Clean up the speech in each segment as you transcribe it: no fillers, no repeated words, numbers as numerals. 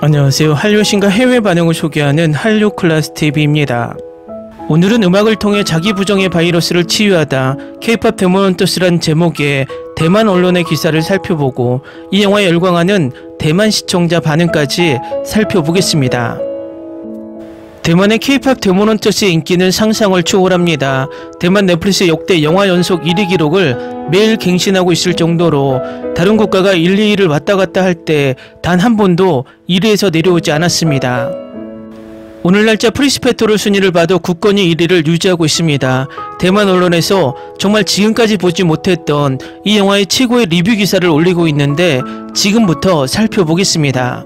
안녕하세요. 한류 신과 해외 반응을 소개하는 한류 클래스 TV입니다. 오늘은 음악을 통해 자기 부정의 바이러스를 치유하다 K-POP 데모넌트스란 제목의 대만 언론의 기사를 살펴보고 이 영화에 열광하는 대만 시청자 반응까지 살펴보겠습니다. 대만의 K-POP 데모넌트스의 인기는 상상을 초월합니다. 대만 넷플릭스 역대 영화 연속 1위 기록을 매일 갱신하고 있을 정도로 다른 국가가 1, 2위를 왔다갔다 할 때 단 한 번도 1위에서 내려오지 않았습니다. 오늘 날짜 프리스페토르 순위를 봐도 굳건히 1위를 유지하고 있습니다. 대만 언론에서 정말 지금까지 보지 못했던 이 영화의 최고의 리뷰 기사를 올리고 있는데 지금부터 살펴보겠습니다.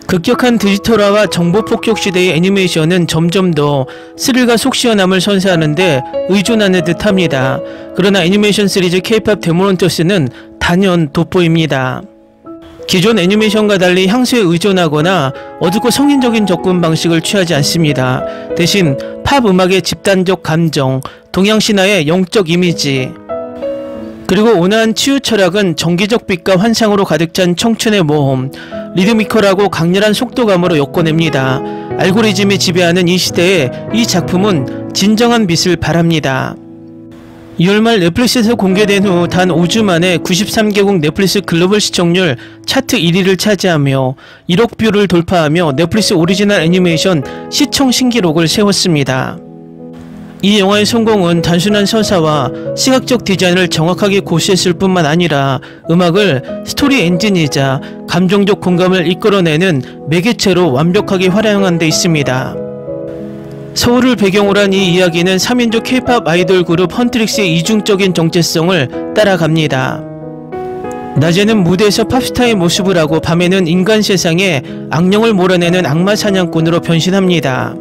급격한 디지털화와 정보 폭격 시대의 애니메이션은 점점 더 스릴과 속 시원함을 선사하는데 의존하는 듯합니다. 그러나 애니메이션 시리즈 K-POP 데모넌트스는 단연 돋보입니다. 기존 애니메이션과 달리 향수에 의존하거나 어둡고 성인적인 접근 방식을 취하지 않습니다. 대신 팝 음악의 집단적 감정, 동양 신화의 영적 이미지, 그리고 온화한 치유 철학은 정기적 빛과 환상으로 가득 찬 청춘의 모험, 리드미컬하고 강렬한 속도감으로 엮어냅니다. 알고리즘이 지배하는 이 시대에 이 작품은 진정한 빛을 발합니다. 2월 말 넷플릭스에서 공개된 후 단 5주 만에 93개국 넷플릭스 글로벌 시청률 차트 1위를 차지하며 1억 뷰를 돌파하며 넷플릭스 오리지널 애니메이션 시청 신기록을 세웠습니다. 이 영화의 성공은 단순한 서사와 시각적 디자인을 정확하게 고시했을 뿐만 아니라 음악을 스토리 엔진이자 감정적 공감을 이끌어내는 매개체로 완벽하게 활용한 데 있습니다. 서울을 배경으로 한 이 이야기는 3인조 K-POP 아이돌 그룹 헌트릭스의 이중적인 정체성을 따라갑니다. 낮에는 무대에서 팝스타의 모습을 하고 밤에는 인간 세상에 악령을 몰아내는 악마 사냥꾼으로 변신합니다.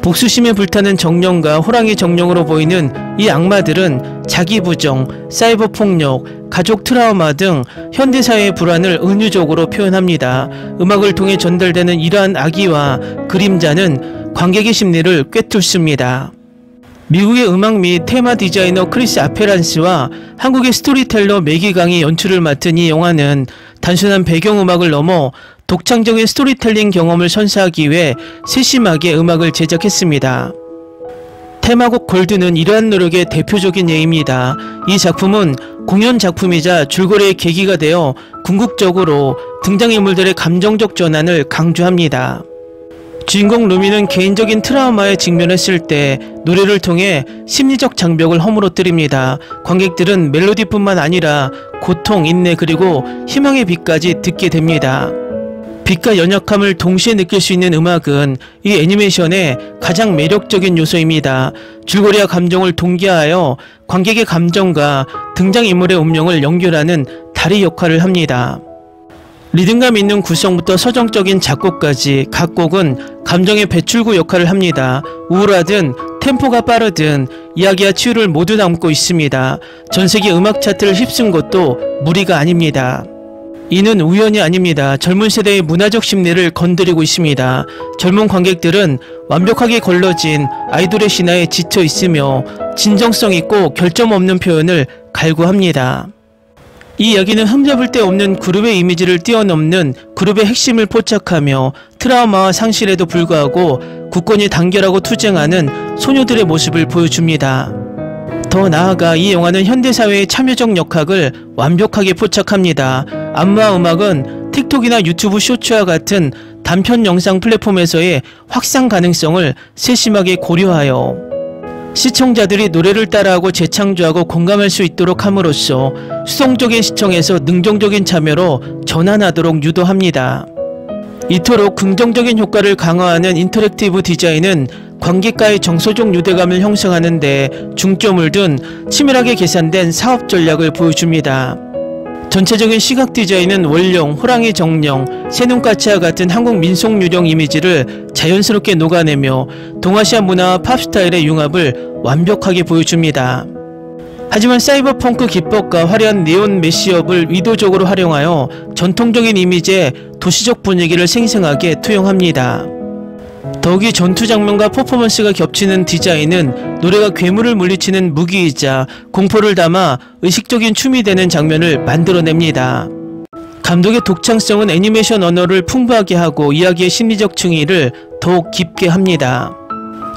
복수심에 불타는 정령과 호랑이 정령으로 보이는 이 악마들은 자기 부정, 사이버 폭력, 가족 트라우마 등 현대사회의 불안을 은유적으로 표현합니다. 음악을 통해 전달되는 이러한 악의와 그림자는 관객의 심리를 꿰뚫습니다. 미국의 음악 및 테마 디자이너 크리스 아페란스와 한국의 스토리텔러 매기강이 연출을 맡은 이 영화는 단순한 배경음악을 넘어 독창적인 스토리텔링 경험을 선사하기 위해 세심하게 음악을 제작했습니다. 테마곡 골드는 이러한 노력의 대표적인 예입니다. 이 작품은 공연 작품이자 줄거리의 계기가 되어 궁극적으로 등장인물들의 감정적 전환을 강조합니다. 주인공 루미는 개인적인 트라우마에 직면했을 때 노래를 통해 심리적 장벽을 허물어뜨립니다. 관객들은 멜로디뿐만 아니라 고통, 인내 그리고 희망의 빛까지 듣게 됩니다. 빛과 연약함을 동시에 느낄 수 있는 음악은 이 애니메이션의 가장 매력적인 요소입니다. 줄거리와 감정을 동기화하여 관객의 감정과 등장인물의 운명을 연결하는 다리 역할을 합니다. 리듬감 있는 구성부터 서정적인 작곡까지 각 곡은 감정의 배출구 역할을 합니다. 우울하든 템포가 빠르든 이야기와 치유를 모두 담고 있습니다. 전세계 음악 차트를 휩쓴 것도 무리가 아닙니다. 이는 우연이 아닙니다. 젊은 세대의 문화적 심리를 건드리고 있습니다. 젊은 관객들은 완벽하게 걸러진 아이돌의 신화에 지쳐 있으며 진정성 있고 결점 없는 표현을 갈구합니다. 이 이야기는 흠잡을 데 없는 그룹의 이미지를 뛰어넘는 그룹의 핵심을 포착하며 트라우마와 상실에도 불구하고 굳건히 단결하고 투쟁하는 소녀들의 모습을 보여줍니다. 더 나아가 이 영화는 현대사회의 참여적 역학을 완벽하게 포착합니다. 안무와 음악은 틱톡이나 유튜브 쇼츠와 같은 단편 영상 플랫폼에서의 확산 가능성을 세심하게 고려하여 시청자들이 노래를 따라하고 재창조하고 공감할 수 있도록 함으로써 수동적인 시청에서 능동적인 참여로 전환하도록 유도합니다. 이토록 긍정적인 효과를 강화하는 인터랙티브 디자인은 관객과의 정서적 유대감을 형성하는 데 중점을 둔 치밀하게 계산된 사업 전략을 보여줍니다. 전체적인 시각 디자인은 원룡, 호랑이 정령, 새눈까치와 같은 한국 민속 유령 이미지를 자연스럽게 녹아내며 동아시아 문화와 팝 스타일의 융합을 완벽하게 보여줍니다. 하지만 사이버펑크 기법과 화려한 네온 메시업을 의도적으로 활용하여 전통적인 이미지의 도시적 분위기를 생생하게 투영합니다. 더욱이 전투 장면과 퍼포먼스가 겹치는 디자인은 노래가 괴물을 물리치는 무기이자 공포를 담아 의식적인 춤이 되는 장면을 만들어냅니다. 감독의 독창성은 애니메이션 언어를 풍부하게 하고 이야기의 심리적 충의를 더욱 깊게 합니다.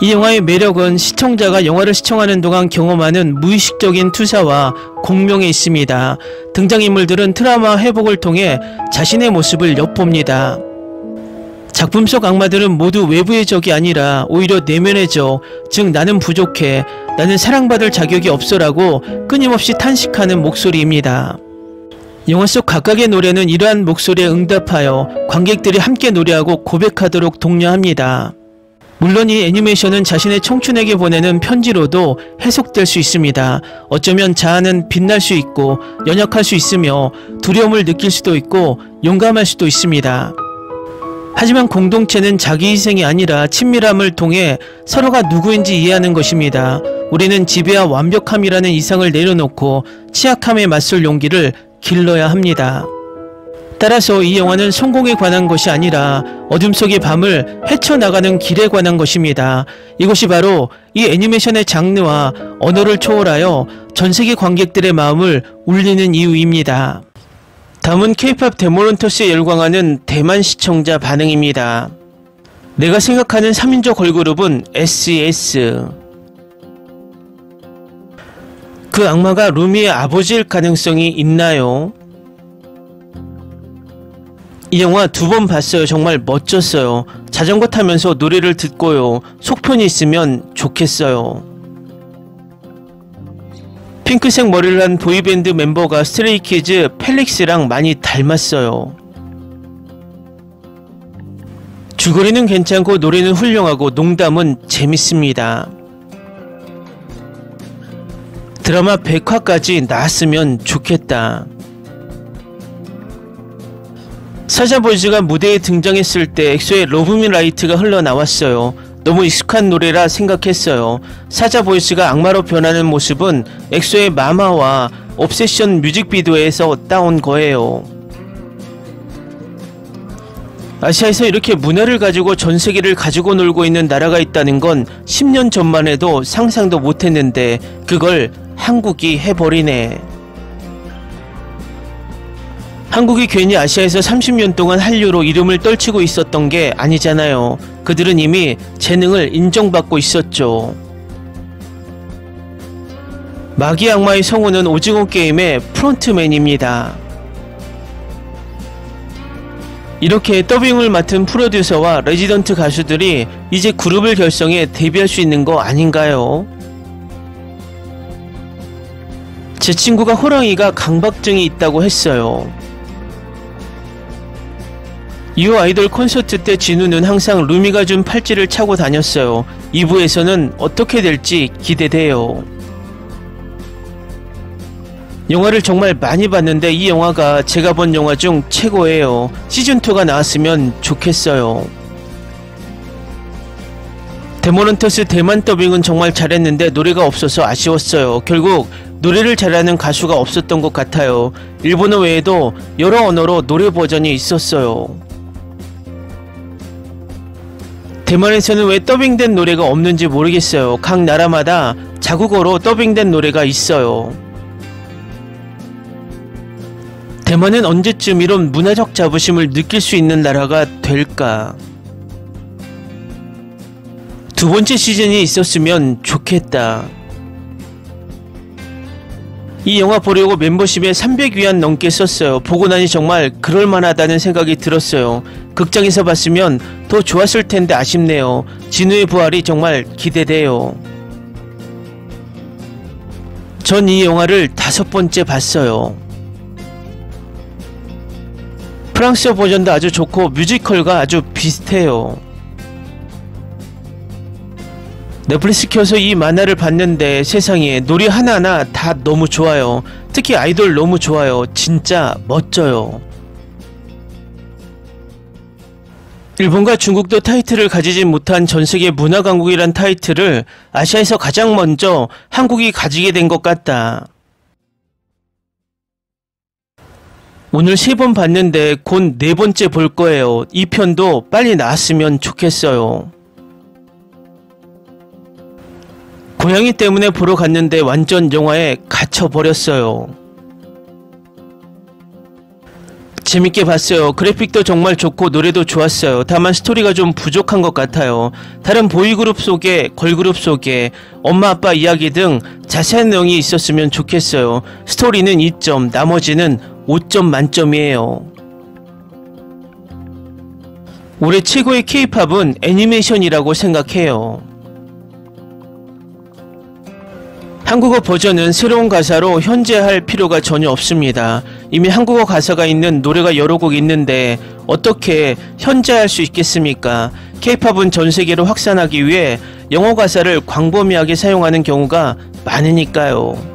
이 영화의 매력은 시청자가 영화를 시청하는 동안 경험하는 무의식적인 투사와 공명에 있습니다. 등장인물들은 트라우마 회복을 통해 자신의 모습을 엿봅니다. 작품 속 악마들은 모두 외부의 적이 아니라 오히려 내면의 적, 즉 나는 부족해, 나는 사랑받을 자격이 없어라고 끊임없이 탄식하는 목소리입니다. 영화 속 각각의 노래는 이러한 목소리에 응답하여 관객들이 함께 노래하고 고백하도록 독려합니다. 물론 이 애니메이션은 자신의 청춘에게 보내는 편지로도 해석될 수 있습니다. 어쩌면 자아는 빛날 수 있고 연약할 수 있으며 두려움을 느낄 수도 있고 용감할 수도 있습니다. 하지만 공동체는 자기 희생이 아니라 친밀함을 통해 서로가 누구인지 이해하는 것입니다. 우리는 지배와 완벽함이라는 이상을 내려놓고 취약함에 맞설 용기를 길러야 합니다. 따라서 이 영화는 성공에 관한 것이 아니라 어둠 속의 밤을 헤쳐나가는 길에 관한 것입니다. 이것이 바로 이 애니메이션의 장르와 언어를 초월하여 전세계 관객들의 마음을 울리는 이유입니다. 다음은 K-POP 데모런터스에 열광하는 대만 시청자 반응입니다. 내가 생각하는 3인조 걸그룹은 SES. 그 악마가 루미의 아버지일 가능성이 있나요? 이 영화 2번 봤어요. 정말 멋졌어요. 자전거 타면서 노래를 듣고요. 속편이 있으면 좋겠어요. 핑크색 머리를 한 보이밴드 멤버가 스트레이키즈 펠릭스랑 많이 닮았어요. 줄거리는 괜찮고 노래는 훌륭하고 농담은 재밌습니다. 드라마 100화까지 나왔으면 좋겠다. 사자보이즈가 무대에 등장했을 때 엑소의 러브미 라이트가 흘러나왔어요. 너무 익숙한 노래라 생각했어요. 사자보이즈가 악마로 변하는 모습은 엑소의 마마와 옵세션 뮤직비디오에서 따온 거예요. 아시아에서 이렇게 문화를 가지고 전 세계를 가지고 놀고 있는 나라가 있다는 건 10년 전만 해도 상상도 못했는데 그걸 한국이 해버리네. 한국이 괜히 아시아에서 30년 동안 한류로 이름을 떨치고 있었던 게 아니잖아요. 그들은 이미 재능을 인정받고 있었죠. 마귀 악마의 성우는 오징어 게임의 프론트맨입니다. 이렇게 더빙을 맡은 프로듀서와 레지던트 가수들이 이제 그룹을 결성해 데뷔할 수 있는 거 아닌가요? 제 친구가 호랑이가 강박증이 있다고 했어요. 이후 아이돌 콘서트 때 진우는 항상 루미가 준 팔찌를 차고 다녔어요. 2부에서는 어떻게 될지 기대돼요. 영화를 정말 많이 봤는데 이 영화가 제가 본 영화 중 최고예요. 시즌2가 나왔으면 좋겠어요. 데모런터스 대만 더빙은 정말 잘했는데 노래가 없어서 아쉬웠어요. 결국 노래를 잘하는 가수가 없었던 것 같아요. 일본어 외에도 여러 언어로 노래 버전이 있었어요. 대만에서는 왜 더빙된 노래가 없는지 모르겠어요. 각 나라마다 자국어로 더빙된 노래가 있어요. 대만은 언제쯤 이런 문화적 자부심을 느낄 수 있는 나라가 될까? 두 번째 시즌이 있었으면 좋겠다. 이 영화 보려고 멤버십에 300위안 넘게 썼어요. 보고 나니 정말 그럴만하다는 생각이 들었어요. 극장에서 봤으면 더 좋았을 텐데 아쉽네요. 진우의 부활이 정말 기대돼요. 전 이 영화를 5번째 봤어요. 프랑스어 버전도 아주 좋고 뮤지컬과 아주 비슷해요. 넷플릭스 켜서 이 만화를 봤는데 세상에 놀이 하나하나 다 너무 좋아요. 특히 아이돌 너무 좋아요. 진짜 멋져요. 일본과 중국도 타이틀을 가지지 못한 전세계 문화강국이란 타이틀을 아시아에서 가장 먼저 한국이 가지게 된 것 같다. 오늘 3번 봤는데 곧 4번째 볼 거예요. 이 편도 빨리 나왔으면 좋겠어요. 고양이 때문에 보러 갔는데 완전 영화에 갇혀버렸어요. 재밌게 봤어요. 그래픽도 정말 좋고 노래도 좋았어요. 다만 스토리가 좀 부족한 것 같아요. 다른 보이그룹 속에, 걸그룹 속에 엄마 아빠 이야기 등 자세한 내용이 있었으면 좋겠어요. 스토리는 2점, 나머지는 5점 만점이에요. 올해 최고의 K-팝은 애니메이션이라고 생각해요. 한국어 버전은 새로운 가사로 현재할 필요가 전혀 없습니다. 이미 한국어 가사가 있는 노래가 여러 곡 있는데 어떻게 현재할 수 있겠습니까? K-팝은 전 세계로 확산하기 위해 영어 가사를 광범위하게 사용하는 경우가 많으니까요.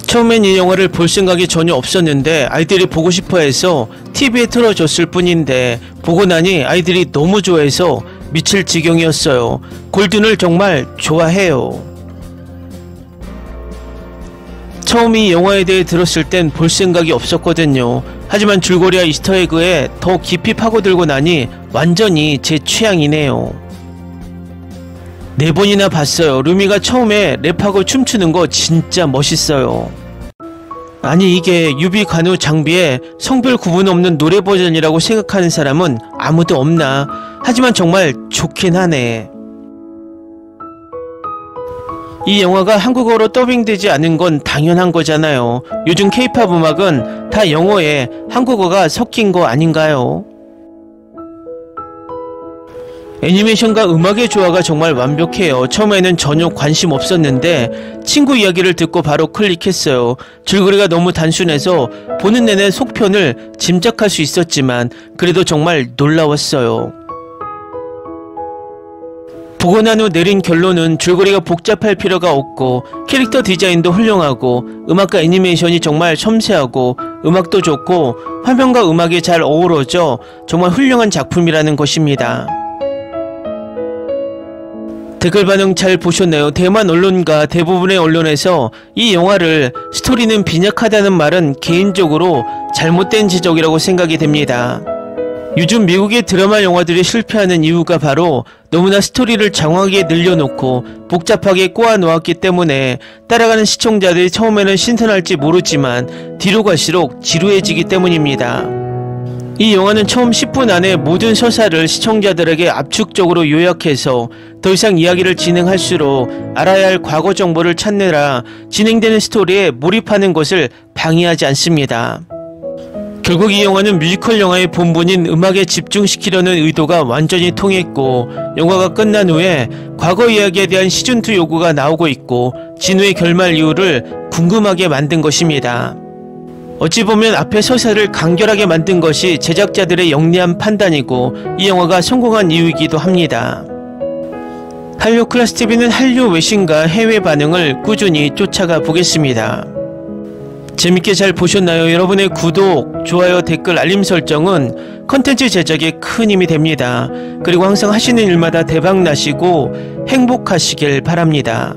처음엔 이 영화를 볼 생각이 전혀 없었는데 아이들이 보고 싶어 해서 TV에 틀어줬을 뿐인데 보고 나니 아이들이 너무 좋아해서 미칠 지경이었어요. 골든을 정말 좋아해요. 처음 이 영화에 대해 들었을 땐 볼 생각이 없었거든요. 하지만 줄거리와 이스터에그에 더 깊이 파고들고 나니 완전히 제 취향이네요. 4번이나 봤어요. 루미가 처음에 랩하고 춤추는 거 진짜 멋있어요. 아니 이게 유비 간우 장비의 성별 구분 없는 노래 버전이라고 생각하는 사람은 아무도 없나. 하지만 정말 좋긴 하네. 이 영화가 한국어로 더빙되지 않은 건 당연한 거잖아요. 요즘 K-팝 음악은 다 영어에 한국어가 섞인 거 아닌가요? 애니메이션과 음악의 조화가 정말 완벽해요. 처음에는 전혀 관심 없었는데 친구 이야기를 듣고 바로 클릭했어요. 줄거리가 너무 단순해서 보는 내내 속편을 짐작할 수 있었지만 그래도 정말 놀라웠어요. 보고 난 후 내린 결론은 줄거리가 복잡할 필요가 없고 캐릭터 디자인도 훌륭하고 음악과 애니메이션이 정말 섬세하고 음악도 좋고 화면과 음악이 잘 어우러져 정말 훌륭한 작품이라는 것입니다. 댓글 반응 잘 보셨나요? 대만 언론과 대부분의 언론에서 이 영화를 스토리는 빈약하다는 말은 개인적으로 잘못된 지적이라고 생각이 됩니다. 요즘 미국의 드라마 영화들이 실패하는 이유가 바로 너무나 스토리를 장황하게 늘려놓고 복잡하게 꼬아놓았기 때문에 따라가는 시청자들이 처음에는 신선할지 모르지만 뒤로 갈수록 지루해지기 때문입니다. 이 영화는 처음 10분 안에 모든 서사를 시청자들에게 압축적으로 요약해서 더 이상 이야기를 진행할수록 알아야 할 과거 정보를 찾느라 진행되는 스토리에 몰입하는 것을 방해하지 않습니다. 결국 이 영화는 뮤지컬 영화의 본분인 음악에 집중시키려는 의도가 완전히 통했고 영화가 끝난 후에 과거 이야기에 대한 시즌2 요구가 나오고 있고 진우의 결말 이유를 궁금하게 만든 것입니다. 어찌 보면 앞에 서사를 간결하게 만든 것이 제작자들의 영리한 판단이고 이 영화가 성공한 이유이기도 합니다. 한류 클래스TV는 한류 외신과 해외 반응을 꾸준히 쫓아가 보겠습니다. 재밌게 잘 보셨나요? 여러분의 구독, 좋아요, 댓글, 알림 설정은 컨텐츠 제작에 큰 힘이 됩니다. 그리고 항상 하시는 일마다 대박 나시고 행복하시길 바랍니다.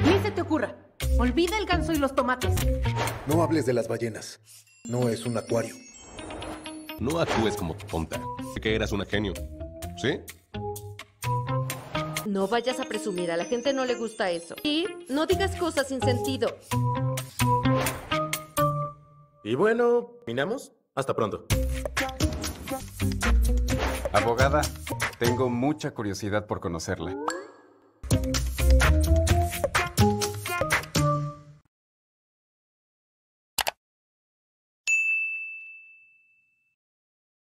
Ni se te ocurra. Olvida el ganso y los tomates. No hables de las ballenas. No es un acuario. No actúes como tonta. Que eras una genio. ¿Sí? No vayas a presumir, a la gente no le gusta eso. Y no digas cosas sin sentido. Y bueno, ¿terminamos? Hasta pronto. Abogada, tengo mucha curiosidad por conocerla.